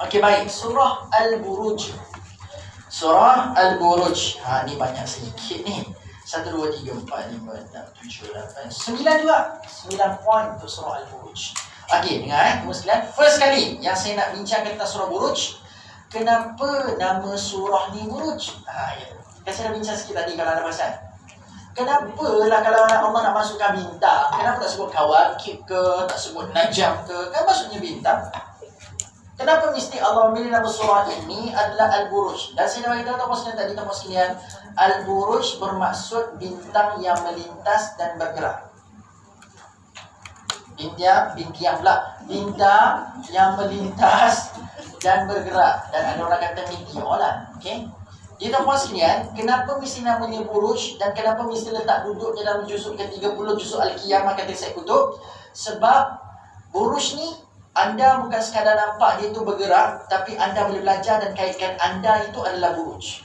Okey, baik. Surah Al-Buruj. Surah Al-Buruj. Ni banyak sedikit ni. 1, 2, 3, 4, 5, 6, 7, 8, 9 juga. 9 poin untuk surah Al-Buruj. Okey, dengar nombor 9. First kali yang saya nak bincangkan tentang surah Buruj. Kenapa nama surah ni Buruj? Ya. Kan saya dah bincang sikit tadi kalau ada pasal. Kenapa lah kalau Allah nak masukkan bintang, kenapa tak sebut kawakib ke, tak sebut najam ke? Kan maksudnya bintang. Kenapa mesti Allah memilih nama surah ini adalah Al-Buruj? Dan saya dah beritahu tuan-tuan sekalian tadi, tuan-tuan sekalian, Al-Buruj bermaksud bintang yang melintas dan bergerak. Bintang yang melintas dan bergerak. Dan ada orang kata meteor lah. Okay? Jadi tuan-tuan sekalian, kenapa mesti namanya Buruj dan kenapa mesti letak duduk dalam juzuk ke-30 juzuk Al-Qiyamah kata Syed Qutb? Sebab Buruj ni anda bukan sekadar nampak dia tu bergerak, tapi anda boleh belajar dan kaitkan anda itu adalah Buruj.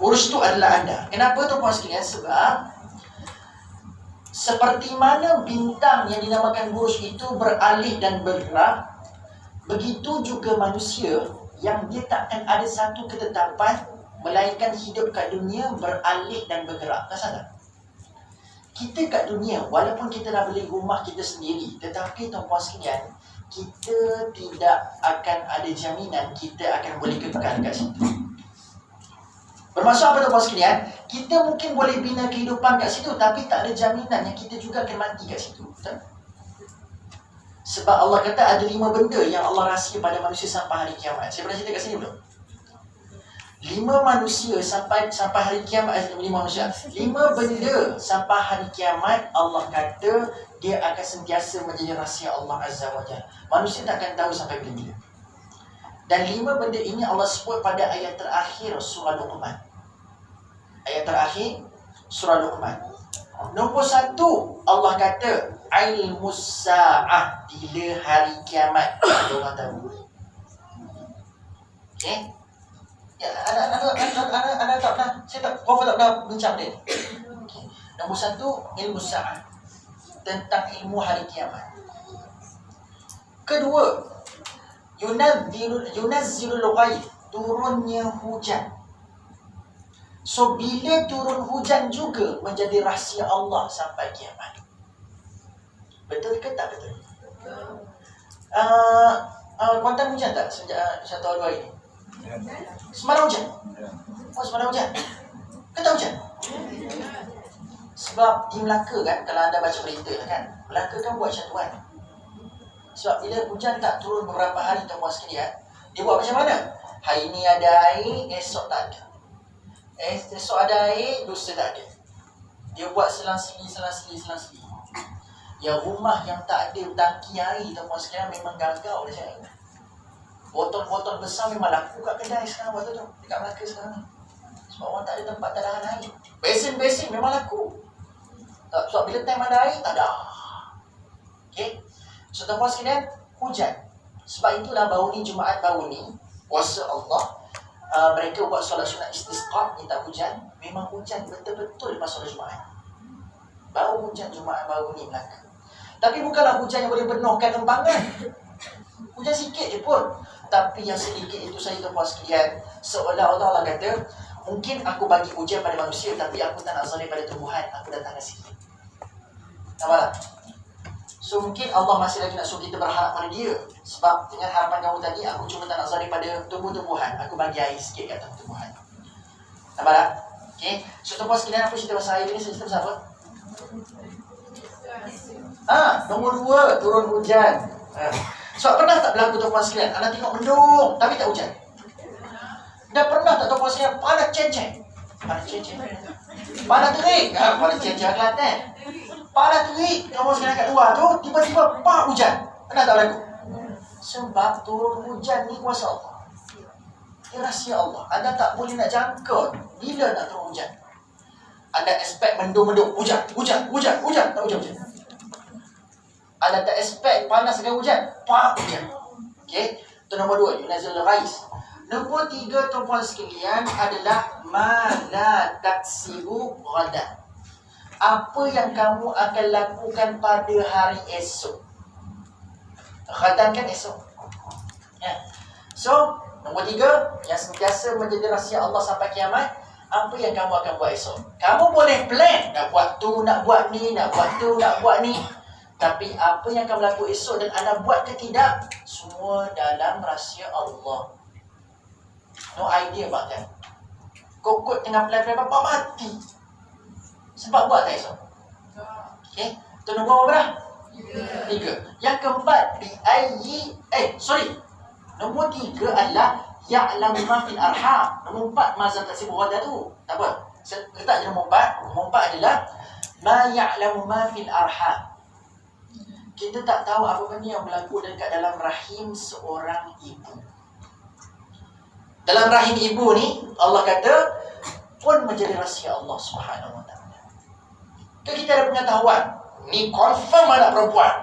Buruj itu adalah anda. Kenapa tuan-tuan sekalian? Sebab seperti mana bintang yang dinamakan Buruj itu beralih dan bergerak, begitu juga manusia yang dia takkan ada satu ketetapan melainkan hidup kat dunia beralih dan bergerak. Tak salah. Kita kat dunia, walaupun kita dah beli rumah kita sendiri, tetapi tuan-puan sekalian, kita tidak akan ada jaminan kita akan boleh kekal kat situ. Bermaksud apa tuan-puan sekalian? Kita mungkin boleh bina kehidupan kat situ, tapi tak ada jaminan yang kita juga akan mati kat situ. Betul? Sebab Allah kata ada 5 benda yang Allah rahsia pada manusia sampai hari kiamat. Saya pernah cerita kat sini belum? 5 manusia sampai hari kiamat. 5 benda sampai hari kiamat Allah kata dia akan sentiasa menjadi rahsia Allah Azza wa Jalla. Manusia tak akan tahu sampai bila-bila. Dan 5 benda ini Allah sebut pada ayat terakhir surah Luqman. Ayat terakhir surah Luqman. Nombor 1 Allah kata ilmus sa'ah, bila hari kiamat. Ada orang tahu. Okay? Ya, anak tak pernah, saya tak pernah bincang dia. Okay. Nombor 1 ilmu sa'ah, tentang ilmu hari kiamat. Kedua, yunazzilul ghaith, turunnya hujan. So bila turun hujan juga menjadi rahsia Allah sampai kiamat. Betul ke tak betul? Kuantan hujan tak sejak 1 hari 2 ini? Semalam hujan? Oh, semalam hujan? Ke tak hujan? Sebab di Melaka kan, kalau anda baca berita kan, Melaka kan buat syatuan. Sebab bila hujan tak turun beberapa hari tuan-tuan sekalian, dia buat macam mana? Hari ni ada air, esok tak ada. Esok ada air, lusa tak ada. Dia buat selang-seli. Yang rumah yang tak ada tangki air tuan-tuan sekalian memang gagal dah cari. Botol-botol besar memang laku kat kedai sekarang waktu tu, dekat Melaka sekarang ni. Sebab orang tak ada tempat tadahan air. Besin memang laku. Sebab bila time ada air, tak ada. Okay. So tuan-tuan sekalian, hujan. Sebab itulah Jumaat baru ni, puasa Allah, mereka buat solat sunat istisqa, minta hujan. Memang hujan betul-betul lepas solat Jumaat. Baru hujan Jumaat baru ni Melaka. Tapi bukanlah hujan yang boleh penuhkan empangan. Hujan sikit je pun. Tapi yang sedikit itu saja tuan-puan sekalian, seolah-olah Allah kata, mungkin aku bagi hujan pada manusia, tapi aku tak nak zalim pada tumbuhan, aku datangkan sikit. Nampak tak? So mungkin Allah masih lagi nak suruh kita berharap pada dia. Sebab dengan harapan kamu tadi, aku cuma tak nak zalim pada tumbuh-tumbuhan, aku bagi air sikit kat tumbuh-tumbuhan. Nampak tak? Okay. So tuan-puan sekalian, apa cerita pasal air ni? Saya cerita pasal apa? Nombor 2, turun hujan. Sebab pernah tak berlaku tuan-puan sekalian, anda tengok mendung tapi tak hujan? Dah pernah tak tuan-puan sekalian panas cenceng? Panas terik. Panas cenceng Kelantan. Panas terik tuan-puan sekalian kat luar tu, tiba-tiba hujan. Pernah tak berlaku? Sebab turun hujan ni kuasa Allah. Ini rahsia Allah. Anda tak boleh nak jangka bila nak turun hujan. Anda expect mendung-mendung, hujan, tak hujan. Anda tak expect panas dengan hujan, hujan. Okay, itu nombor 2, yunazzilul ghaith. Nombor 3 tuan-puan sekalian adalah ma la taksibu ghadan. Apa yang kamu akan lakukan pada hari esok. Ghadan kan esok. Ya. So, nombor 3, yang sentiasa menjadi rahsia Allah sampai kiamat, apa yang kamu akan buat esok. Kamu boleh plan, nak buat tu, nak buat ni, nak buat tu, nak buat ni. Tapi apa yang akan berlaku esok dan anda buat ke tidak, semua dalam rahsia Allah. No idea about that. Kokot tengah plan-plan bapak mati. Sebab buat tak esok? Okay. Itu nombor berapa? 3. Yang keempat, nombor 3 adalah ya'lamu ma fil arham. Nombor 4 mazal tak sibuk wadah tu. Tak apa. Letak je nombor 4. Nombor 4 adalah ma ya'lamu ma fil arham. Kita tak tahu apa benda yang berlaku dekat dalam rahim seorang ibu. Dalam rahim ibu ni, Allah kata pun menjadi rahsia Allah Subhanahu Wa Taala. Kita ada pengetahuan, ni confirm anak perempuan.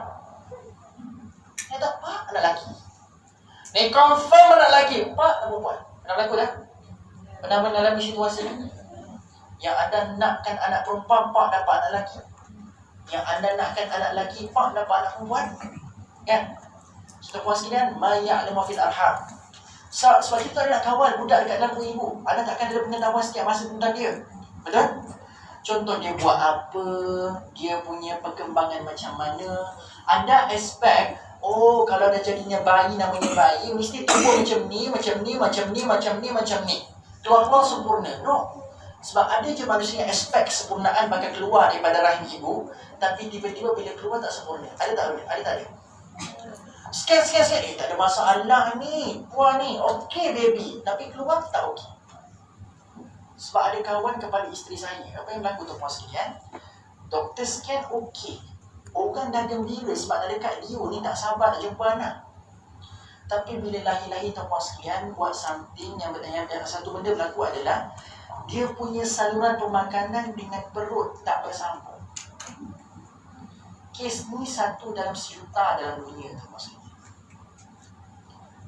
Ni tak apa, anak lelaki. Ni confirm anak lelaki, pak anak perempuan. Pernah berlaku dah? Pernah mengalami situasi ni? Yang anda nakkan anak perempuan, pak dapat anak lelaki. Yang anda nakkan anak lelaki, pak dapat anak perempuan. Kan? Sudah puas sekalian, ma ya'lamu fil arham. Sebab kita adalah kawal budak dekat dalam perut ibu. Anda takkan ada pengetahuan setiap masa tentang dia. Betul? Contoh dia buat apa, dia punya perkembangan macam mana. Anda expect, oh kalau dah jadinya bayi, namanya bayi, mesti tumbuh macam ni, macam ni, macam ni, macam ni, macam ni. Keluar sempurna. No. Sebab ada je manusia yang expect kesempurnaan bakal keluar daripada rahim ibu, tapi tiba-tiba bila keluar tak sempurna. Ada tak? Ada tak ada? Sekian. Tak ada masalah ni. Puan ni, okey baby. Tapi keluar tak okey. Sebab ada kawan kepala isteri saya. Apa yang berlaku tu puan sekalian? Doktor scan okey. Orang dah gembira sebab dah dekat dia ni tak sabar nak jumpa anak. Tapi bila lahir-lahir tu puan sekalian, buat something yang satu benda berlaku adalah dia punya saluran pemakanan dengan perut tak bersambung. Kes ni 1 dalam 1 juta dalam dunia tu puan sekalian.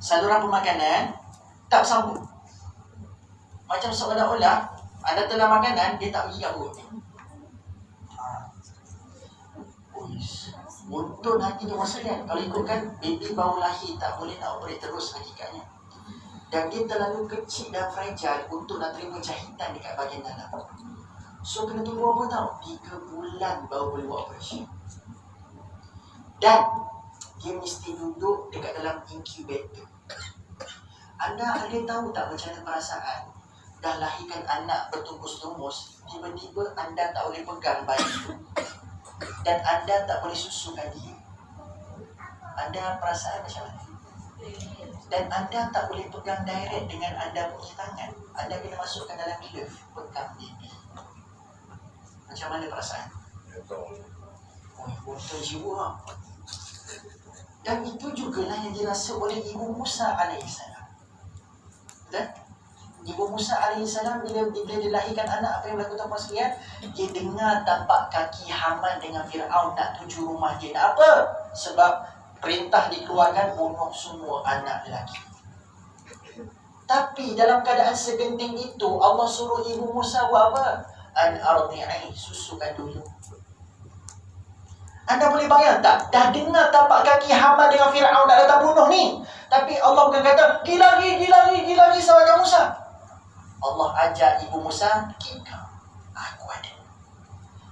Saluran pemakanan tak bersambung. Macam seolah-olah anda telah makanan, dia tak pergi kat perut ni. Buntun hati dia masalah. Kalau ikutkan, baby baru lahir tak boleh nak operate terus hakikatnya. Dan dia terlalu kecil dan fragile untuk nak terima jahitan dekat bahagian dalam. So kena tunggu apa tau? 3 bulan baru boleh buat operation. Dan dia mesti duduk dekat dalam incubator. Anda ada tahu tak macam mana perasaan dah lahirkan anak bertumbus-tumbus, tiba-tiba anda tak boleh pegang bayi itu dan anda tak boleh susukan dia. Anda perasaan macam mana? Dan anda tak boleh pegang direct dengan anda punya tangan. Anda kena masukkan dalam glove, pegang baby. Macam mana perasaan? Betul jiwa. Dan itu jugalah yang dirasa oleh Ibu Musa AS. Dan Ibu Musa AS bila dilahirkan anak, apa yang berlaku tuan-tuan sekalian? Dia dengar tapak kaki Haman dengan Fir'aun nak tuju rumah dia. Nak apa? Sebab perintah dikeluarkan bunuh semua anak lelaki. Tapi dalam keadaan segenting itu, Allah suruh Ibu Musa buat apa? An ardi'i, susukan dulu. Anda boleh bayang tak? Dah dengar tapak kaki Haman dengan Fir'aun nak datang bunuh ni. Tapi Allah bukan kata, gila lagi sahabat Musa. Allah ajar Ibu Musa, kita, aku ada.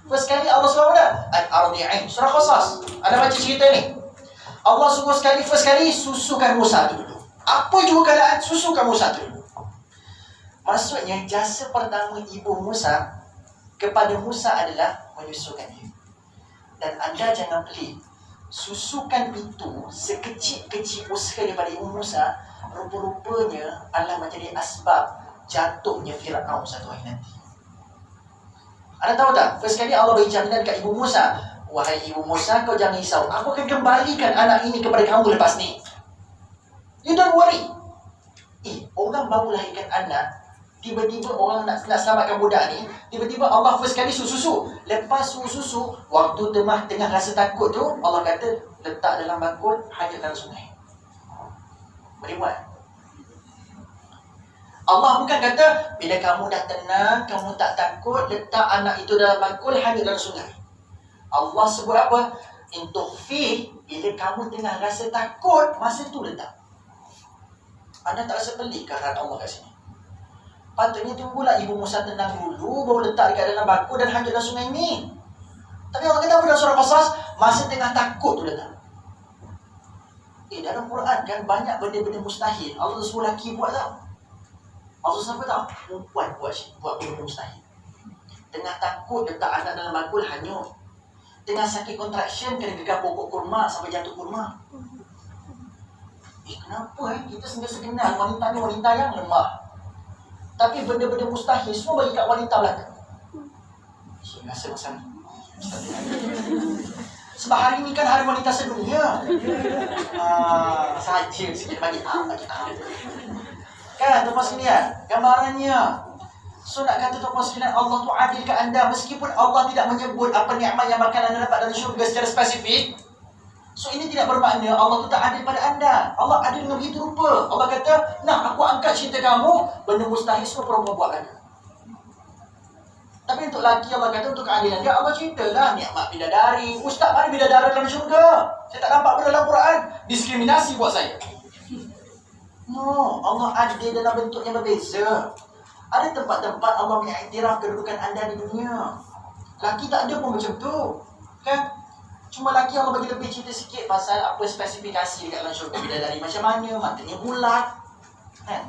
First kali Allah suruh apa? Al-Ardi'in. Surah Qasas. Anda baca cerita ni. Allah suruh first kali, susukan Musa tu dulu. Apa juga keadaan, susukan Musa tu dulu. Maksudnya, jasa pertama Ibu Musa kepada Musa adalah menyusukan dia. Dan anda jangan pelik, susukan itu sekecil-kecil usaha daripada Ibu Musa, rupa-rupanya adalah menjadi asbab jatuhnya Fir'aun satu hari nanti. Anda tahu tak? First kali Allah beri jaminan kat Ibu Musa, wahai Ibu Musa, kau jangan risau, aku akan kembalikan anak ini kepada kamu lepas ni. You don't worry. Orang baru lahirkan anak, tiba-tiba orang nak selamatkan budak ni, tiba-tiba Allah first kali susu. Lepas susu, waktu tengah rasa takut tu, Allah kata, letak dalam bakul, hanyut dalam sungai. Boleh buat? Allah bukan kata, bila kamu dah tenang, kamu tak takut, letak anak itu dalam bakul, hanyut dalam sungai. Allah sebut apa? Intukhfi, bila kamu tengah rasa takut, masa tu letak. Anda tak rasa pelik ke hadirat Allah kat sini? Patutnya tunggulah Ibu Musa tenang dulu, baru letak dekat dalam bako dan hanyutlah sungai ni. Tapi Allah kata apa dalam surah Qasas? Masa tengah takut tu datang. Dalam Quran kan banyak benda-benda mustahil. Allah suruh lelaki buat tau. Allah siapa tau? Perempuan buat benda mustahil. Tengah takut letak anak dalam bakul hanyut. Tengah sakit contraction kena gegar pokok kurma sampai jatuh kurma. Kenapa kita sentiasa kenal wanita ni wanita yang lemah. Tapi benda-benda mustahil semua bagi kat wanita belakang. Saya rasa macam sebab hari ni kan hari wanita sedunia. Saja sikit bagi kan tuan-tuan sekalian, gambarannya. So nak kata tuan-tuan sekalian, Allah tu adil ke anda. Meskipun Allah tidak menyebut apa nikmat yang bakal anda dapat dalam syurga secara spesifik, so ini tidak bermakna Allah tu tak adil pada anda. Allah adil dengan begitu rupa. Allah kata, nah aku angkat cinta kamu, benda mustahil semua perempuan buat anda. Tapi untuk lelaki Allah kata untuk keadilan dia, Allah ceritalah nikmat bidadari. Ustaz, mana bidadari dalam syurga? Saya tak nampak pun dalam Quran. Diskriminasi buat saya. No, Allah adil dalam bentuk yang berbeza. Ada tempat-tempat Allah mengiktiraf kedudukan anda di dunia. Lelaki tak ada pun macam tu, kan? Cuma lelaki Allah bagi lebih cerita sikit pasal apa spesifikasi dekat dalam syurga bidadari. Macam mana, matanya bulat, kan?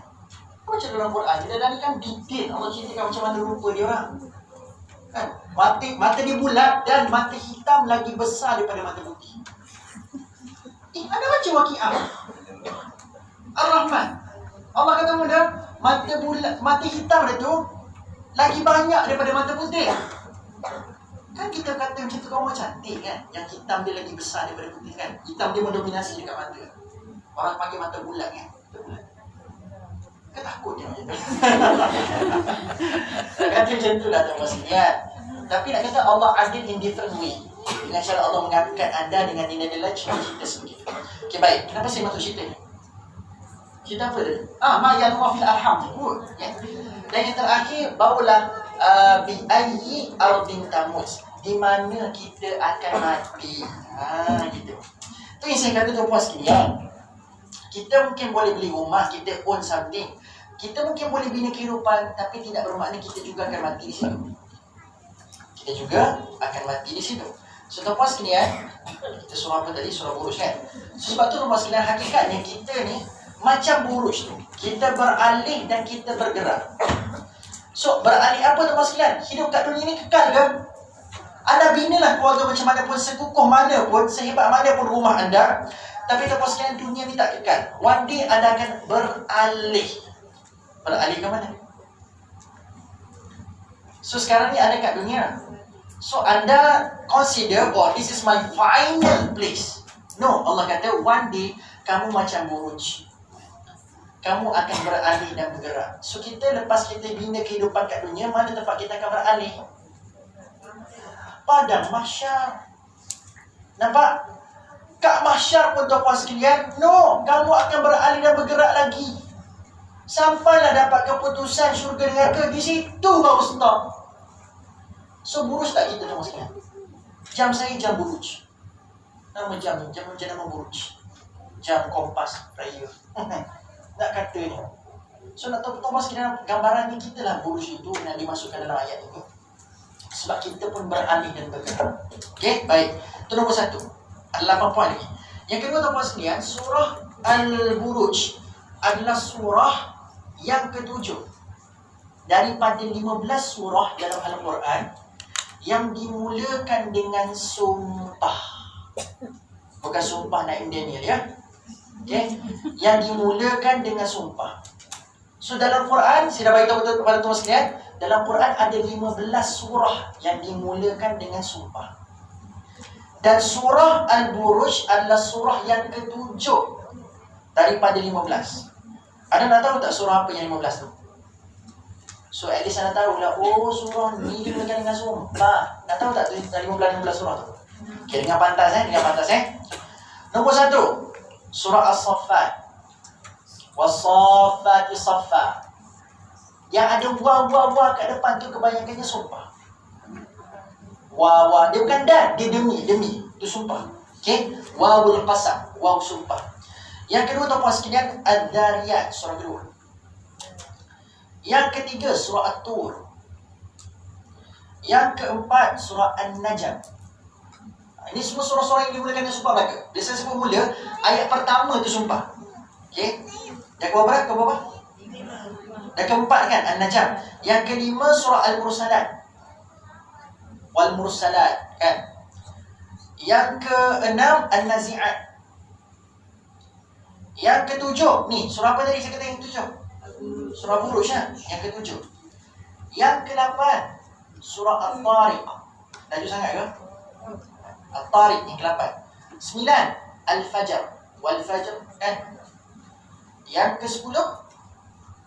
Macam dalam Quran, bidadari kan detail. Allah ceritakan macam mana rupa dia orang, kan? Mata dia bulat dan mata hitam lagi besar daripada mata putih. Anda baca Waqiah Ar-Rahman. Allah kata muda, mata bulat, mata hitam dia tu lagi banyak daripada mata putih. Kan kita kata macam tu kaum cantik kan, yang hitam dia lagi besar daripada putih kan. Hitam dia mendominasi dekat mata. Orang panggil mata bulat kan. Kan takut je macam tu. Kata macam tu lah tuan-tuan sekalian. Tapi nak kata Allah adil in different way. Dengan cara Allah mengangkat anda dengan nilai-nilai cerita sedikit. Okay, baik. Kenapa saya masuk cerita ni? Cerita apa tadi? Ma yanwa fil arham. Dan yang terakhir, barulah bi ayyi ardin tamut. Di mana kita akan mati. Gitu. Tu yang saya kata tuan-tuan sekalian. Kita mungkin boleh beli rumah, kita own something. Kita mungkin boleh bina kehidupan, tapi tidak bermakna kita juga akan mati di situ. Kita juga akan mati di situ. So tuan-tuan sekalian, kita surah apa tadi? Surah Buruj kan? Sebab tu tuan-tuan sekalian, hakikatnya kita ni macam buruj tu. Kita beralih dan kita bergerak. So beralih apa tuan-tuan sekalian? Hidup kat dunia ni kekal ke? Anda binalah keluarga macam mana pun, sekukuh mana pun, sehebat mana pun rumah anda, tapi tuan-tuan sekalian, dunia ni tak kekal. One day anda akan beralih. Beralih ke mana? So sekarang ni anda kat dunia. So anda consider, oh this is my final place. No, Allah kata one day kamu macam buruj. Kamu akan beralih dan bergerak. So kita lepas kita bina kehidupan kat dunia, mana tempat kita akan beralih? Padang mahsyar. Nampak? Kat mahsyar pun tuan-tuan sekalian, no, kamu akan beralih dan bergerak lagi. Sampailah dapat keputusan syurga neraka, di situ baru stop. So buruj tak kita tuan-tuan sekalian? Jam saya jam buruj. Nama jam ni, jam macam nama buruj. Jam kompas raya. Nak kata ni. So nak tahu tuan-tuan sekalian, gambarannya kita lah buruj itu yang dimasukkan dalam ayat ini. Sebab kita pun beralih dan bergerak. Okay, baik. Itu nombor 1. Ada 8 poin lagi. Yang kedua tuan-tuan sekalian, surah Al-Buruj adalah surah yang ke-7 daripada 15 surah dalam Al-Quran yang dimulakan dengan sumpah. Bukan sumpah Naim Daniel ya. Okay? Yang dimulakan dengan sumpah. So dalam Quran, saya dah beritahu kepada tuan-tuan sekalian, dalam Quran ada 15 surah yang dimulakan dengan sumpah. Dan surah Al-Buruj adalah surah yang ke-7 daripada 15. Anda nak tahu tak surah apa yang 15 tu? So at least anda tahu lah, oh surah ni dimulakan dengan sumpah. Nak tahu tak tu 15 surah tu? Okay, dengan pantas Nombor 1, surah As-Saffat. Was-Saffati Saffa. Yang ada wah kat depan tu kebanyakannya sumpah. Wah, dia bukan dan, dia demi, itu sumpah. Okay, wawul qasam, waw sumpah. Yang kedua tuan-puan sekalian, Ad-Dhariyat, surah kedua. Yang ketiga, surah At-Tur. Yang keempat, surah An-Najm. Ini semua surah-surah yang dimulakan dengan sumpah belaka. Bila saya sebut mula, ayat pertama tu sumpah. Okey. Yang keberapa? Keberapa? Dan keempat kan, An-Najm. Yang kelima, surah Al-Mursalat. Wal-Mursalat kan. Yang keenam, An-Nazi'at. Yang ketujuh, ni surah apa tadi saya kata yang ketujuh? Surah Buruj kan? Yang ketujuh. Yang ke-8, surah At-Tariq. Laju sangat ke? At-Tariq yang ke-8. 9, Al-Fajr. Wal-Fajr kan? Yang ke-10,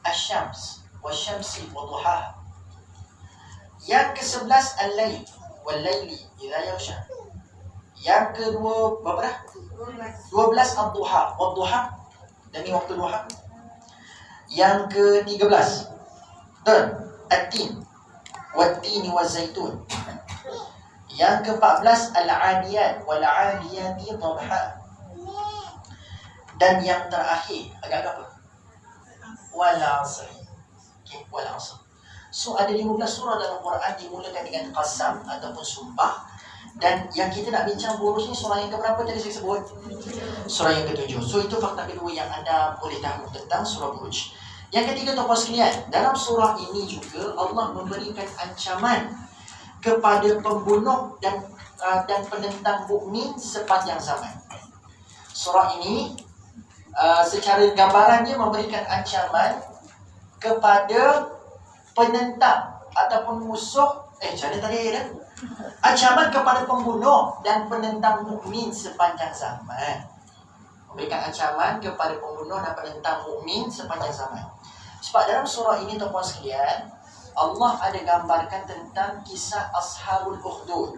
Asy-Syams. Wasy-Syamsi wa-Duhaha. Yang ke-11, Al-Lail. Wal-Laili idza yaghsha. Yang kedua, berapa dah? 12, Ad-Duha. Wad-Duha. Dan ni waktu duha. Yang ke-13, At-Tin. Wat-Tini waz-Zaitun. Yang ke-14, Al-Adiyat. Wal-Adiyati dhabha. Dan yang terakhir, agak apa? Wal-Asr. Okay, Wal-Asr. So ada 15 surah dalam Quran dimulakan dengan qasam ataupun sumpah. Dan yang kita nak bincang Buruj ni surah yang keberapa tadi saya sebut? Surah yang ke-7. So itu fakta kedua yang anda boleh tahu tentang surah Buruj. Yang ketiga tuan-puan sekalian, dalam surah ini juga Allah memberikan ancaman kepada pembunuh dan penentang mukmin sepanjang zaman. Surah ini secara gambarannya memberikan ancaman kepada penentang ataupun musuh. Macam mana tadi dah? Ancaman kepada pembunuh dan penentang mukmin sepanjang zaman. Memberikan ancaman kepada pembunuh dan penentang mukmin sepanjang zaman. Sebab dalam surah ini tuan-puan sekalian, Allah ada gambarkan tentang kisah Ashabul Ukhdud.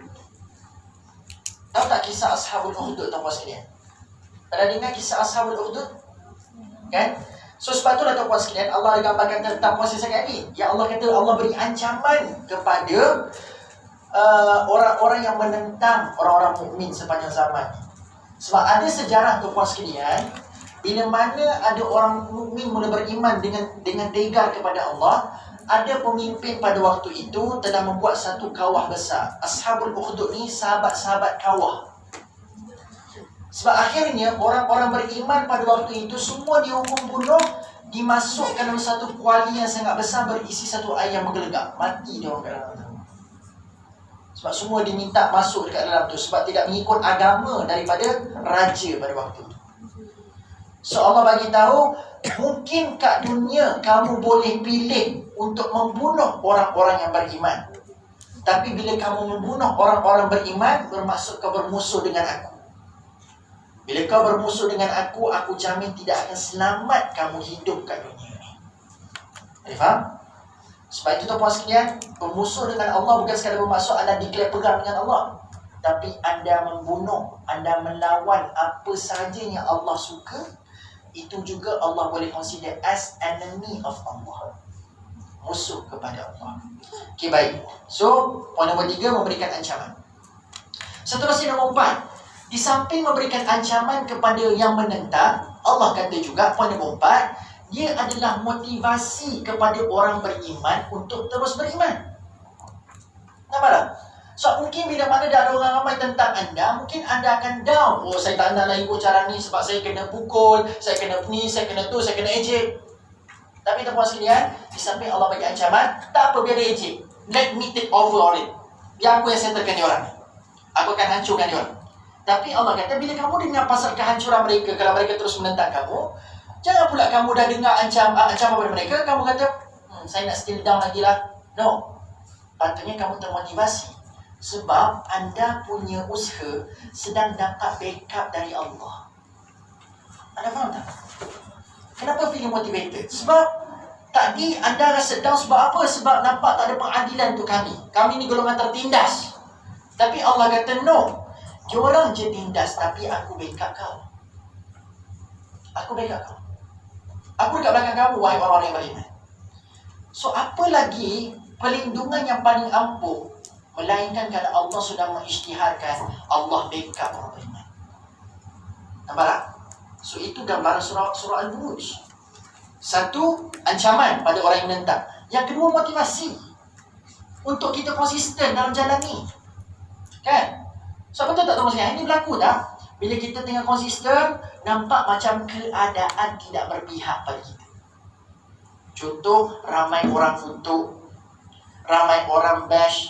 Tahu tak kisah Ashabul Ukhdud tuan-puan sekalian? Pernah dengar kisah Ashabul Ukhdud? Kan? So sebab itulah tuan-puan sekalian, Allah ada gambarkan tentang puasa sangat ni. Ya Allah kata Allah beri ancaman kepada orang-orang yang menentang orang-orang mukmin sepanjang zaman. Sebab ada sejarah tuan-puan sekalian, bila mana ada orang mukmin mula beriman dengan tegar kepada Allah, ada pemimpin pada waktu itu telah membuat satu kawah besar. Ashabul Ukhdud ni sahabat-sahabat kawah. Sebab akhirnya orang-orang beriman pada waktu itu semua dihukum bunuh, dimasukkan dalam satu kuali yang sangat besar berisi satu air yang menggelegak. Mati dia orang kat dalam tu. Sebab semua diminta masuk dekat dalam tu sebab tidak mengikut agama daripada raja pada waktu itu. So Allah bagi tahu, mungkin kat dunia kamu boleh pilih untuk membunuh orang-orang yang beriman. Tapi bila kamu membunuh orang-orang beriman, bermaksud kau bermusuh dengan aku. Bila kau bermusuh dengan aku jamin tidak akan selamat kamu hidup kat dunia ni. Ada faham? Sebab itu tuan-puan sekalian, bermusuh dengan Allah bukan sekadar bermaksud anda declare perang dengan Allah. Tapi anda membunuh, anda melawan apa sahaja yang Allah suka, itu juga Allah boleh consider as enemy of Allah. Musuh kepada Allah. Okey, baik. So, poin nombor 3 memberikan ancaman. Seterusnya nombor 4. Di samping memberikan ancaman kepada yang menentang, Allah kata juga, poin nombor 4, dia adalah motivasi kepada orang beriman untuk terus beriman. Nampak tak? So, mungkin bila mana dah ada orang ramai tentang anda, mungkin anda akan down. Oh, saya tak nak lagi ikut cara ni sebab saya kena pukul, saya kena ni, saya kena tu, saya kena ejek. Tapi tuan-puan sekalian, di samping Allah bagi ancaman, tak apa biar dia ejek. Let me take over on it. Biar aku yang settlekan dia orang. Aku akan hancurkan dia orang. Tapi Allah kata, bila kamu dengar pasal kehancuran mereka, kalau mereka terus menentang kamu, jangan pula kamu dah dengar ancaman daripada mereka, kamu kata, saya nak still down lagi lah. No. Patutnya kamu termotivasi. Sebab anda punya usaha sedang dapat backup dari Allah. Anda faham tak? Kenapa feeling motivated? Sebab tadi anda rasa down sebab apa? Sebab nampak tak ada pengadilan untuk kami. Kami ni golongan tertindas. Tapi Allah kata, no. Diorang je tindas, tapi aku backup kau. Aku backup kau. Aku dekat belakang kamu, wahai orang-orang yang beriman. So, apa lagi perlindungan yang paling ampuh, melainkan kerana Allah sudah mengisytiharkan, Allah backup orang beriman. Nampak tak? So itu gambaran surah Al-Buruj. Satu, ancaman pada orang yang menentang. Yang kedua, motivasi untuk kita konsisten dalam jalan ni. Kan? So betul tak tuan sekalian? Ini berlaku tak? Bila kita tengah konsisten, nampak macam keadaan tidak berpihak pada kita. Contoh, ramai orang kutuk, ramai orang bash,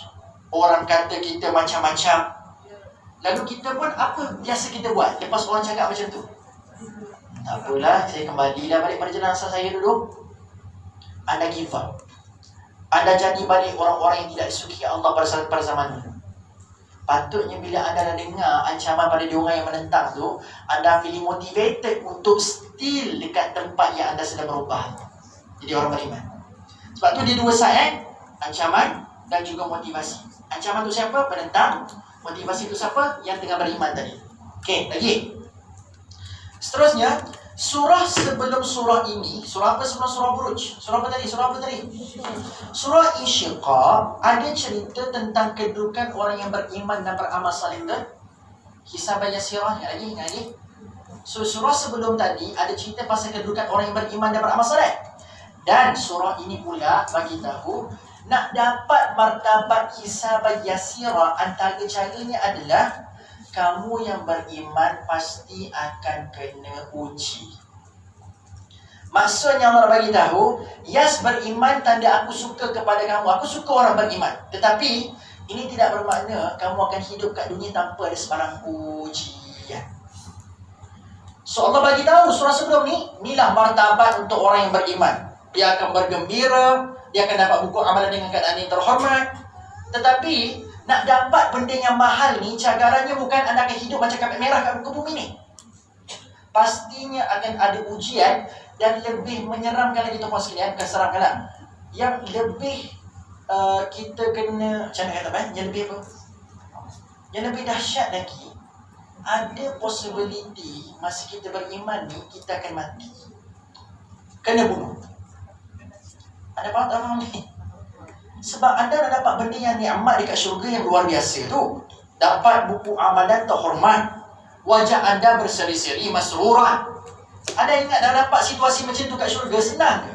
orang kata kita macam-macam. Lalu kita pun apa biasa kita buat lepas orang cakap macam tu? Tak apalah, saya kembalilah balik pada jalan asal saya dulu. Anda give up. Anda jadi balik orang-orang yang tidak disukai Allah pada zaman dulu. Patutnya bila anda dah dengar ancaman pada diorang yang menentang tu, anda feeling motivated untuk still dekat tempat yang anda sedang berubah. Jadi orang beriman. Sebab tu dia dua side, ancaman dan juga motivasi. Ancaman tu siapa? Penentang. Motivasi tu siapa? Yang tengah beriman tadi. Okey, lagi. Seterusnya, surah sebelum surah ini, surah apa sebelum surah Buruj? Surah apa tadi? Surah Insyiqaq ada cerita tentang kedudukan orang yang beriman dan beramal saleh. Hisab yasirah, ingat lagi. So surah sebelum tadi ada cerita pasal kedudukan orang yang beriman dan beramal saleh. Dan surah ini pula bagi tahu nak dapat martabat hisab yasirah, antara caranya adalah kamu yang beriman pasti akan kena uji. Maksudnya Allah bagi tahu, yes, beriman tanda aku suka kepada kamu. Aku suka orang beriman. Tetapi ini tidak bermakna kamu akan hidup kat dunia tanpa ada sebarang ujian. So Allah bagi tahu surah sebelum ni, inilah martabat untuk orang yang beriman. Dia akan bergembira, dia akan dapat buku amalan dengan keadaan yang terhormat. Tetapi nak dapat benda yang mahal ni, cagarannya bukan anda akan hidup macam kapet merah kat muka bumi ni. Pastinya akan ada ujian. Dan lebih menyeramkan lagi tuan-tuan sekalian, bukan seramkanlah. Yang lebih kita kena, macam mana kata, yang lebih apa? Yang lebih dahsyat lagi, ada possibility masa kita beriman ni, kita akan mati. Kena bunuh. Anda faham tak faham ni? Sebab anda dah dapat benda yang nikmat dekat syurga yang luar biasa tu. Dapat buku amalan terhormat. Wajah anda berseri-seri masrurah. Ada ingat dah dapat situasi macam tu kat syurga, senang ke?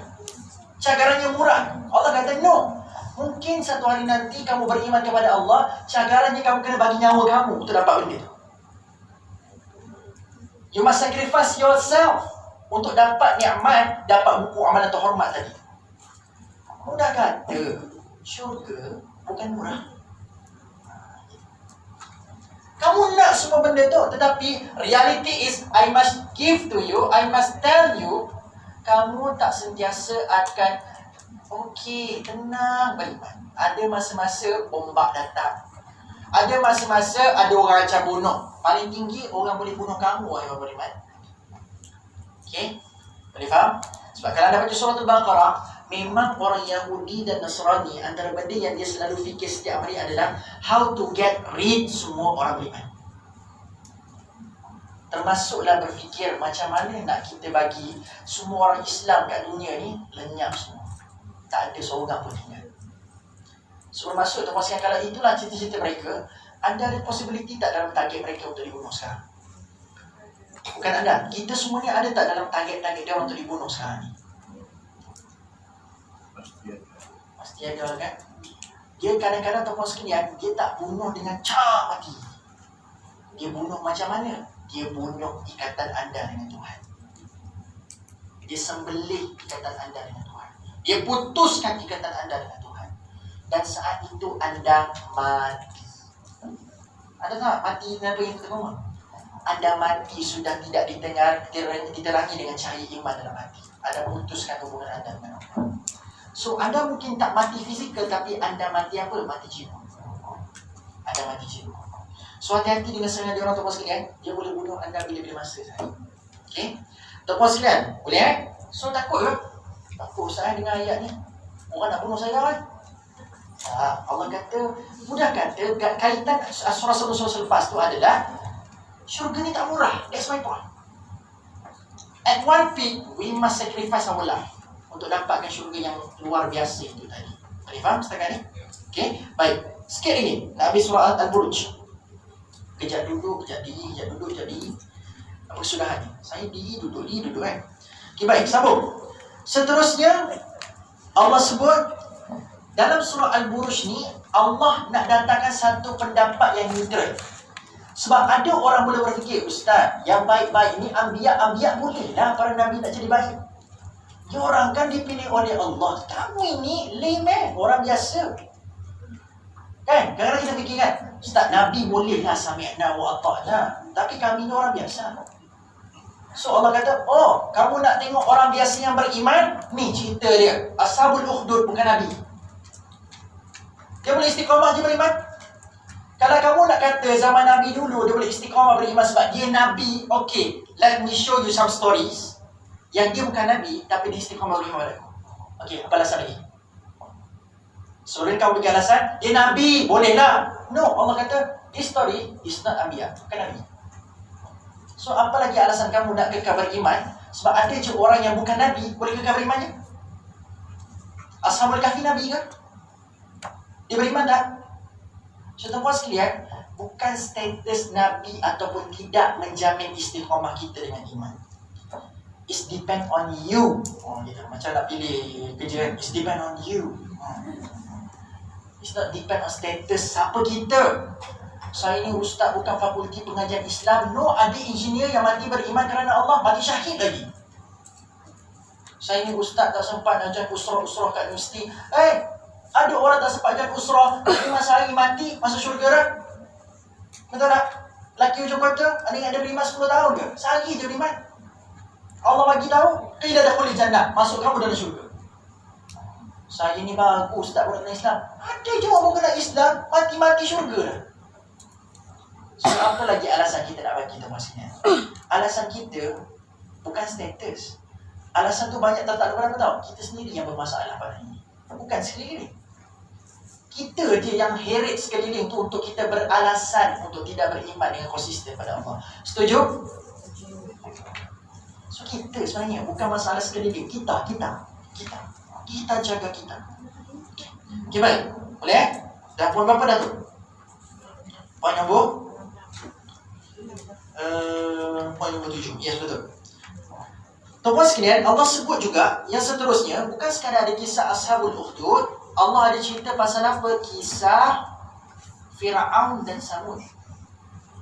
Cagarannya murah. Allah kata no. Mungkin satu hari nanti kamu beriman kepada Allah, cagarannya kamu kena bagi nyawa kamu untuk dapat benda tu. You must sacrifice yourself untuk dapat nikmat, dapat buku amalan terhormat tadi. Mudah kata, syurga bukan murah. Kamu nak semua benda tu, tetapi reality is I must give to you, I must tell you, kamu tak sentiasa akan okey, tenang beriman. Ada masa-masa ombak datang. Ada masa-masa ada orang akan bunuh. Paling tinggi orang boleh bunuh kamu, wahai orang beriman. Okey? Boleh faham? Sebab kalau anda baca surah Al-Baqarah, memang orang Yahudi dan Nasrani, antara benda yang dia selalu fikir setiap hari adalah how to get rid semua orang beriman. Termasuklah berfikir macam mana nak kita bagi semua orang Islam kat dunia ni lenyap semua. Tak ada seorang pun tinggal. So bermaksud tuan-tuan sekalian, kalau itulah cita-cita mereka, anda ada possibility tak dalam target mereka untuk dibunuh sekarang? Bukan anda, kita semua ni ada tak dalam target-target dia untuk dibunuh sekarang ni? Pasti ada kan? Dia kadang-kadang tuan-tuan sekalian, dia tak bunuh dengan cara mati. Dia bunuh macam mana? Dia bunuh ikatan anda dengan Tuhan. Dia sembelih ikatan anda dengan Tuhan. Dia putuskan ikatan anda dengan Tuhan. Dan saat itu anda mati. Ada tak mati kenapa yang kita ngomong? Anda mati sudah tidak diterangi dengan cahaya iman dalam hati. Anda putuskan hubungan anda dengan Allah. So anda mungkin tak mati fizikal, tapi anda mati apa? Mati jiwa. Anda mati jiwa. So hati-hati dengan serangan dia orang tuan-tuan sekalian. Dia boleh bunuh anda bila-bila masa sahaja. Okay? Tuan-tuan sekalian, boleh So takut ke? Takut saya dengan ayat ni. Orang nak bunuh saya kan? Allah kata, mudah kata, kaitan surah-surah selepas tu adalah syurga ni tak murah. That's my point. At one peak, we must sacrifice our life untuk dapatkan syurga yang luar biasa itu tadi. Boleh faham setakat ni? Okay, baik. Sikit lagi, nak habis surah Al-Buruj. Kejap duduk, kejap diri, kejap duduk, kejap diri. Persudahannya. Saya duduk kan. Okay, baik, sambung. Seterusnya, Allah sebut dalam surah Al-Buruj ni, Allah nak datangkan satu pendapat yang neutral. Sebab ada orang boleh berfikir, Ustaz, yang baik-baik ni Anbiya boleh lah para Nabi nak jadi baik. Ya, orang kan dipilih oleh Allah. Kamu ini lame, orang biasa. Kan? Kadang-kadang kita fikir kan, Ustaz, Nabi boleh lah sami'na wa ata'na, tapi kami ni orang biasa. So Allah kata, oh, kamu nak tengok orang biasa yang beriman? Ni cerita dia. Ashabul Ukhdud bukan Nabi. Dia boleh istiqamah je beriman. Kalau kamu nak kata zaman Nabi dulu dia boleh istiqamah beriman sebab dia Nabi, okay, let me show you some stories yang dia bukan Nabi tapi dia istiqamah beriman pada aku. Okay, apa alasan lagi? So, kamu bagi alasan, dia Nabi, bolehlah. No, Allah kata, this story is not Anbiya, bukan Nabi. So, apa lagi alasan kamu nak kekal beriman? Sebab ada je orang yang bukan Nabi boleh kekal berimannya. Ashabul Kahfi Nabi ke? Dia beriman tak? So, tuan-tuan sekalian, bukan status Nabi ataupun tidak menjamin istiqamah kita dengan iman. It's depend on you. Oh, gitu. Macam nak pilih kerja, it's depend on you. It's not depend on status siapa kita. Saya ni ustaz bukan fakulti pengajian Islam. No, ada engineer yang mati beriman kerana Allah, mati syahid lagi. Saya ni ustaz tak sempat ajar usrah-usrah kat universiti. Ada orang tak sempat ajar usrah, 5 hari mati, masuk syurga dah. Betul tak? Laki hujung kota, ada yang ada beriman 10 tahun ke? Sehari je beriman. Allah bagi tahu, qila dakhulil jannah, masuk kamu dalam syurga. Saya ni bagus tak bukan Islam. Ada je orang bukan Islam, mati-mati syurga dah. So, apa lagi alasan kita nak bagi kita maksudnya? Alasan kita bukan status. Alasan tu banyak terletak pada apa tahu? Kita sendiri yang bermasalah pada ini. Bukan sekeliling. Kita dia yang heret sekeliling tu untuk kita beralasan untuk tidak beriman dengan konsisten pada Allah. Setuju? So, kita sebenarnya bukan masalah sekeliling. Kita jaga kita. Okay, baik. Boleh? Dah poin berapa dah tu? Poin nombor? Poin nombor 7. Yes, betul. Tuan-tuan sekalian, Allah sebut juga yang seterusnya, bukan sekadar ada kisah Ashabul Ukhdud, Allah ada cerita pasal apa? Kisah Fir'aun dan Samud.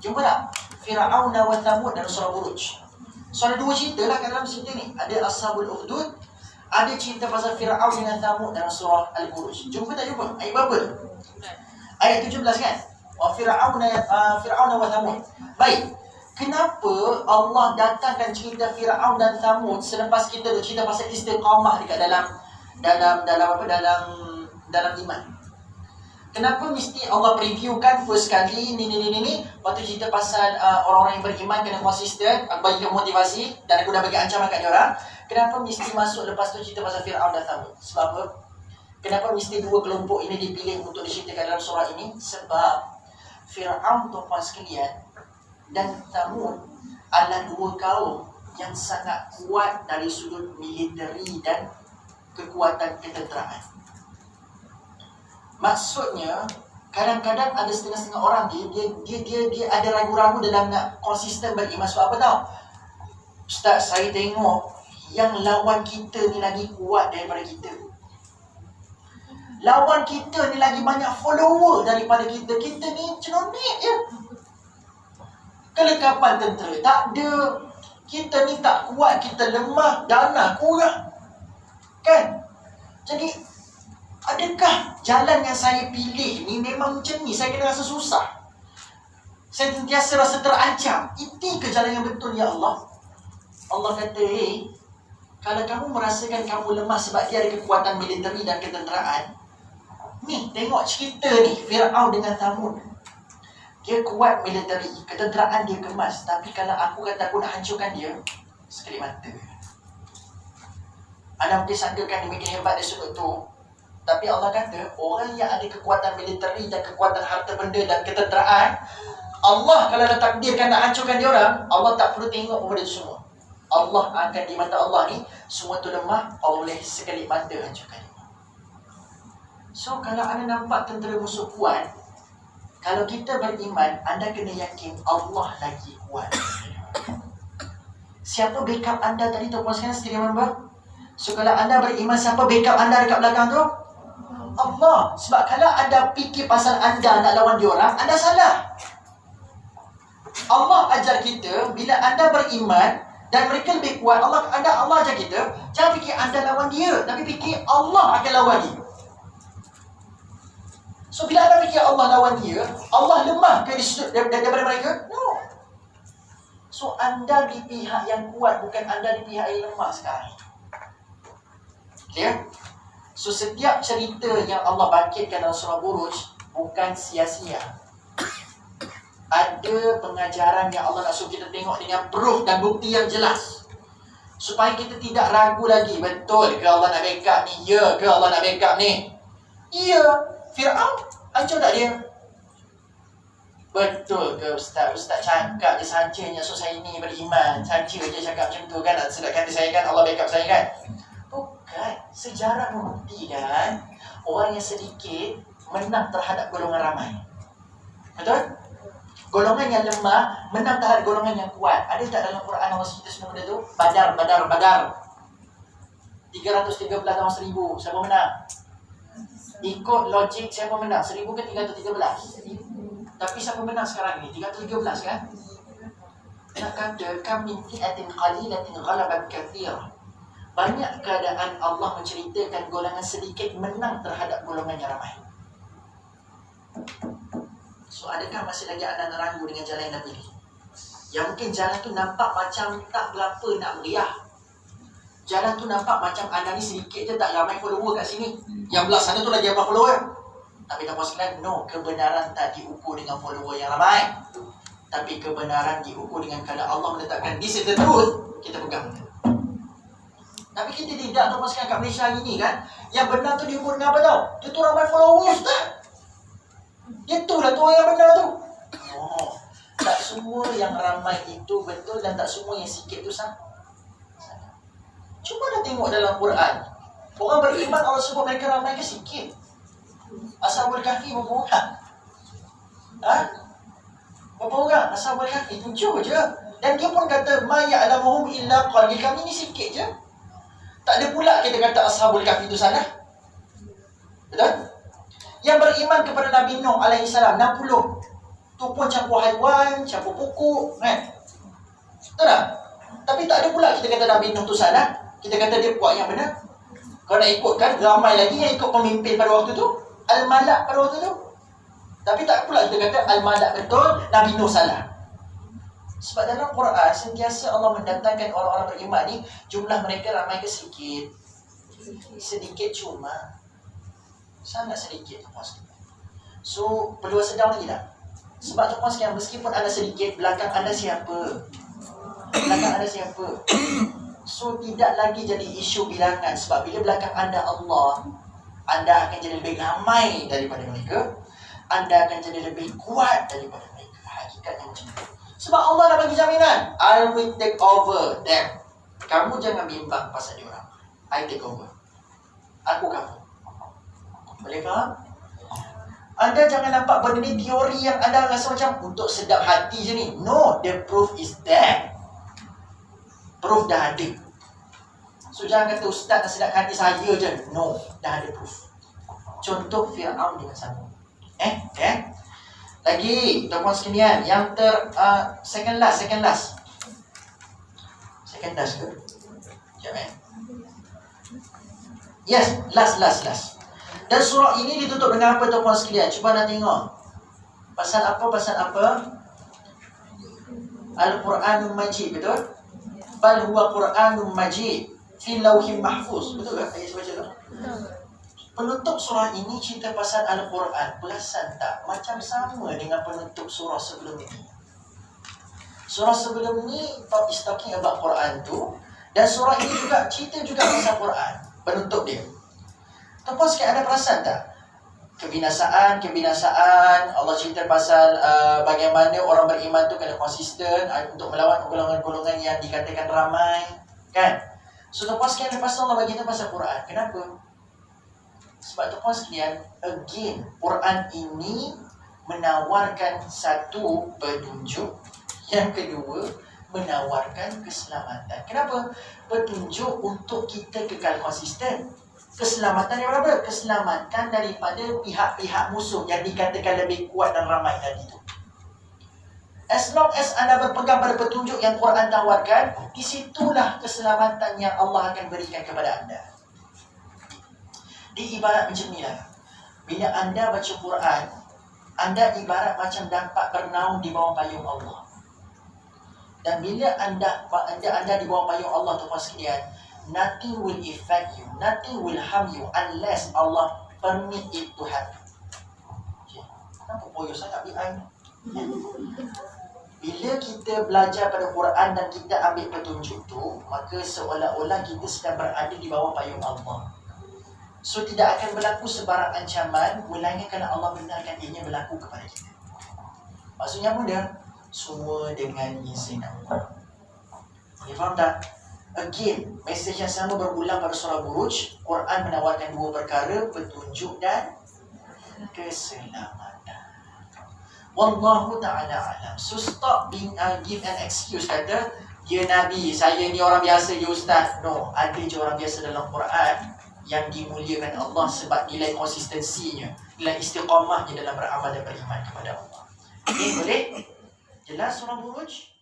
Jumpa tak? Fir'aun wa Samud dalam surah Buruj. So, ada 2 cerita lah dalam cerita ni. Ada Ashabul Ukhdud, ada cerita pasal Fir'aun dengan Samud dalam surah Al-Buruj. Jumpa tak jumpa? Ayat berapa tu? Ayat 17 kan? Fir'aun wa Samud. Baik. Kenapa Allah datangkan cerita Fir'aun dan Samud selepas kita cerita pasal istiqamah dekat dalam iman? Kenapa mesti Allah previewkan first kali ni lepas tu cerita pasal orang-orang yang beriman kena konsisten, aku bagi motivasi dan aku dah bagi ancaman kat dia orang. Kenapa mesti masuk lepas tu cerita pasal Fir'aun dan Samud? Sebab apa? Kenapa mesti 2 kelompok ini dipilih untuk diceritakan dalam surah ini? Sebab Fir'aun, tuan-tuan sekalian, dan Samud adalah 2 kaum yang sangat kuat dari sudut militeri dan kekuatan ketenteraan. Maksudnya, kadang-kadang ada setengah-setengah orang dia ada ragu-ragu dalam nak konsisten beriman. Sebab apa tahu? Ustaz, saya tengok yang lawan kita ni lagi kuat daripada kita. Lawan kita ni lagi banyak follower daripada kita. Kita ni cenomit je. Kelengkapan tentera tak ada. Kita ni tak kuat, kita lemah, dana kurang. Kan? Jadi, adakah jalan yang saya pilih ni memang macam ni? Saya kena rasa susah. Saya sentiasa rasa terancam. Ini ke jalan yang betul, ya Allah? Allah kata, kalau kamu merasakan kamu lemah sebab dia ada kekuatan militeri dan ketenteraan, ni, tengok cerita ni, Fir'aun dengan Samud. Dia kuat militeri, ketenteraan dia kemas. Tapi kalau aku kata aku nak hancurkan dia, sekelip mata. Anda mungkin sangkakan dia makin hebat dari sudut tu. Tapi Allah kata, orang yang ada kekuatan militeri dan kekuatan harta benda dan ketenteraan, Allah kalau dah takdirkan nak hancurkan dia orang, Allah tak perlu tengok kepada itu semua. Allah akan di mata Allah ni, semua tu lemah, Allah boleh sekelip mata hancurkan dia. So, kalau anda nampak tentera musuh kuat, kalau kita beriman, anda kena yakin Allah lagi kuat. Siapa backup anda tadi tu puan sekalian? Still remember? So kalau anda beriman, siapa backup anda dekat belakang tu? Allah. Sebab kalau anda fikir pasal anda nak lawan diorang, anda salah. Allah ajar kita, bila anda beriman dan mereka lebih kuat, Allah ajar kita, jangan fikir anda lawan dia, tapi fikir Allah akan lawan dia. So bila anda fikir Allah lawan dia, Allah lemah ke daripada mereka? No. So anda di pihak yang kuat, bukan anda di pihak yang lemah sekarang. Clear? So setiap cerita yang Allah bangkitkan dalam surah Buruj bukan sia-sia. Ada pengajaran yang Allah nak suruh kita tengok dengan proof dan bukti yang jelas, supaya kita tidak ragu lagi. Betul ke Allah nak backup ni? Ya ke Allah nak backup ni? Ya. Fir'aun hancur tak dia? Betul ke Ustaz? Ustaz cakap je sajanya, so saya ni beriman, saja je cakap macam tu kan, sedangkan saya kan Allah backup saya kan? Bukan. Sejarah membuktikan orang yang sedikit menang terhadap golongan ramai. Betul? Golongan yang lemah menang terhadap golongan yang kuat. Ada tak dalam Quran Allah cerita semua benda tu? Badar. 313 lawan 1000. Siapa menang? Ikut logik siapa menang? 1000 ke 313? Tapi siapa menang sekarang ni? 313 kan? Nak kata kam min fi'atin qalilatin ghalabat katsira. Banyak keadaan Allah menceritakan golongan sedikit menang terhadap golongan yang ramai. So adakah masih lagi anda ragu dengan jalan yang anda pilih? Yang mungkin jalan tu nampak macam tak berapa nak meriah. Jalan tu nampak macam anda ni sedikit je, tak ramai follower kat sini. Yang belah sana tu lagi apa follower. Tapi tak sekalian, no, kebenaran tak diukur dengan follower yang ramai. Tapi kebenaran diukur dengan kalau Allah menetapkan this is the truth, kita pegang. Tapi kita tidak tahu sekalian kat Malaysia hari ni kan, yang benar tu diukur dengan apa tau? Dia tu ramai followers tak? Itulah tu yang benar tu. Oh, tak semua yang ramai itu betul dan tak semua yang sikit tu salah. Cuba dah tengok dalam Quran. Orang beriman Allah sebut mereka ramai ke sikit? Ashabul Kahfi berapa orang? Berapa orang? Ashabul Kahfi 7 je. Dan dia pun kata ma ya'lamuhum illa qalil. Kami ni sikit je. Tak ada pula kita kata Ashabul Kahfi itu salah. Betul? Yang beriman kepada Nabi Nuh alaihissalam 60. Tu pun campur haiwan, campur pokok kan? Betul tak? Tapi tak ada pula kita kata Nabi Nuh tu salah. Kita kata dia buat yang benar. Kalau nak ikutkan, ramai lagi yang ikut pemimpin pada waktu tu, Al-Malak pada waktu tu. Tapi tak pula kita kata Al-Malak betul, Nabi Nuh salah. Sebab dalam Quran sentiasa Allah mendatangkan orang-orang beriman ni, jumlah mereka ramai ke sedikit? Sedikit cuma. Sangat sedikit, tuan sekalian. So, perlu sedang lagi tak? Sebab tuan sekalian, meskipun anda sedikit, belakang anda siapa? Belakang anda siapa? So, tidak lagi jadi isu bilangan. Sebab bila belakang anda Allah, anda akan jadi lebih ramai daripada mereka. Anda akan jadi lebih kuat daripada mereka. Hakikatnya macam itu. Sebab Allah dah bagi jaminan, I will take over them. Kamu jangan bimbang pasal dia orang. I take over. Aku kamu. Boleh faham? Anda jangan nampak benda ni teori yang anda rasa macam untuk sedap hati je ni. No, the proof is there. Proof dah ada. So jangan kata ustaz nak sedap hati saya je. No, dah ada proof. Contoh Fir'aun dengan sama. Lagi, tuan-tuan sekalian, yang second last ke? Sekejap Yes, last. Dan surah ini ditutup dengan apa tuan-tuan sekalian? Cuba nak tengok. Pasal apa? Al-Quranul Majid, betul? Bal huwa Quranul Majid fi lauhim mahfuz. Betul tak? Ayat baca tu. Penutup surah ini cerita pasal Al-Quran. Perasan tak? Macam sama dengan penutup surah sebelum ini. Surah sebelum ni is talking about Quran tu. Dan surah ini juga cerita juga pasal Quran. Penutup dia. Tuan-tuan sekalian, ada perasan tak? Kebinasaan Allah cerita pasal bagaimana orang beriman tu kena konsisten untuk melawan golongan-golongan yang dikatakan ramai, kan? So tuan-tuan sekalian, lepas tu Allah bagi tahu pasal Quran. Kenapa? Sebab tuan-tuan sekalian, again, Quran ini menawarkan satu petunjuk. Yang kedua, menawarkan keselamatan. Kenapa? Petunjuk untuk kita kekal konsisten. Keselamatan daripada apa? Keselamatan daripada pihak-pihak musuh yang dikatakan lebih kuat dan ramai tadi itu. As long as anda berpegang pada petunjuk yang Quran tawarkan, di situlah keselamatan yang Allah akan berikan kepada anda. Di ibarat macam ni lah. Bila anda baca Quran, anda ibarat macam dapat bernaung di bawah payung Allah. Dan bila anda di bawah payung Allah, tuan-tuan sekalian, nothing will affect you, nothing will harm you unless Allah permit it to happen. Kenapa boyo sangat BI ni? Bila kita belajar pada Quran dan kita ambil petunjuk tu, maka seolah-olah kita sedang berada di bawah payung Allah. So tidak akan berlaku sebarang ancaman melainkan kerana Allah benarkan ianya berlaku kepada kita. Maksudnya mudah, semua dengan izin Allah. You faham tak? Again, mesej yang sama berulang pada surah Buruj. Quran menawarkan dua perkara, petunjuk dan keselamatan. Wallahu ta'ala alam. So stop being give an excuse, kata dia Nabi, saya ni orang biasa je Ustaz. No, ada je orang biasa dalam Quran yang dimuliakan Allah sebab nilai konsistensinya, nilai istiqamahnya dalam beramal dan beriman kepada Allah. Okay, boleh? Jelas surah Buruj?